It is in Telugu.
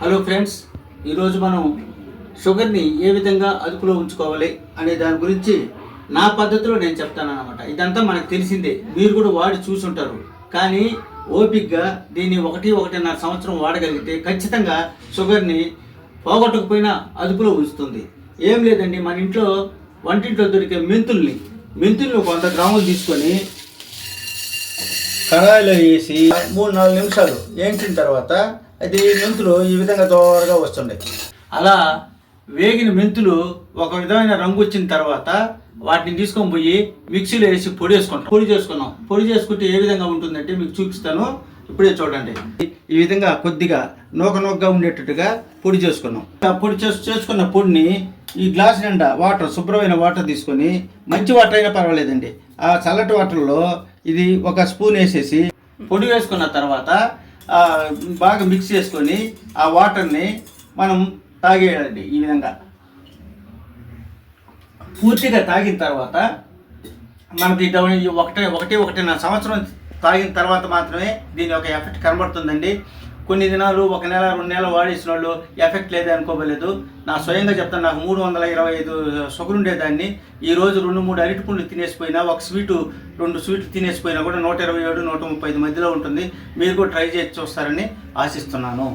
హలో ఫ్రెండ్స్, ఈరోజు మనం షుగర్ని ఏ విధంగా అదుపులో ఉంచుకోవాలి అనే దాని గురించి నా పద్ధతిలో నేను చెప్తానన్నమాట. ఇదంతా మనకు తెలిసిందే, మీరు కూడా వాడి చూసుంటారు. కానీ ఓపిక్గా దీన్ని 1-1.5 సంవత్సరం వాడగలిగితే ఖచ్చితంగా షుగర్ని పోగొట్టకపోయినా అదుపులో ఉంచుతుంది. ఏం లేదండి, మన ఇంట్లో వంటింట్లో దొరికే మెంతుల్ని 100 గ్రాములు తీసుకొని కడాయిలో వేసి 3-4 నిమిషాలు వేయించిన తర్వాత అది మెంతులు ఈ విధంగా దోరగా వస్తుండే. అలా వేగిన మెంతులు ఒక విధమైన రంగు వచ్చిన తర్వాత వాటిని తీసుకొని పోయి మిక్సీలో వేసి పొడి చేసుకుంటే ఏ విధంగా ఉంటుందంటే మీకు చూపిస్తాను, ఇప్పుడే చూడండి. ఈ విధంగా కొద్దిగా నూకగా ఉండేటట్టుగా పొడి చేసుకున్నాం. చేసుకున్న పొడిని ఈ గ్లాస్ నిండా వాటర్, శుభ్రమైన వాటర్ తీసుకొని, మంచి వాటర్ అయినా పర్వాలేదండి, ఆ చల్లటి వాటర్లో ఇది ఒక స్పూన్ వేసేసి పొడి వేసుకున్న తర్వాత బాగా మిక్స్ చేసుకొని ఆ వాటర్ని మనం తాగేయాలండి. ఈ విధంగా పూర్తిగా తాగిన తర్వాత మనకి 1-1.5 సంవత్సరం తాగిన తర్వాత మాత్రమే దీని యొక్క ఎఫెక్ట్ కనబడుతుందండి. కొన్ని దినాలు, 1 నెల 2 నెలలు వాడేసిన వాళ్ళు ఎఫెక్ట్ లేదే అనుకోలేదు. నా స్వయంగా చెప్తాను, నాకు 325 షుగర్ ఉండేదాన్ని. ఈరోజు 2-3 అరటి పండ్లు తినేసిపోయినా, 1 స్వీటు 2 స్వీట్లు తినేసిపోయినా కూడా 127-135 మధ్యలో ఉంటుంది. మీరు కూడా ట్రై చేసి చూస్తారని ఆశిస్తున్నాను.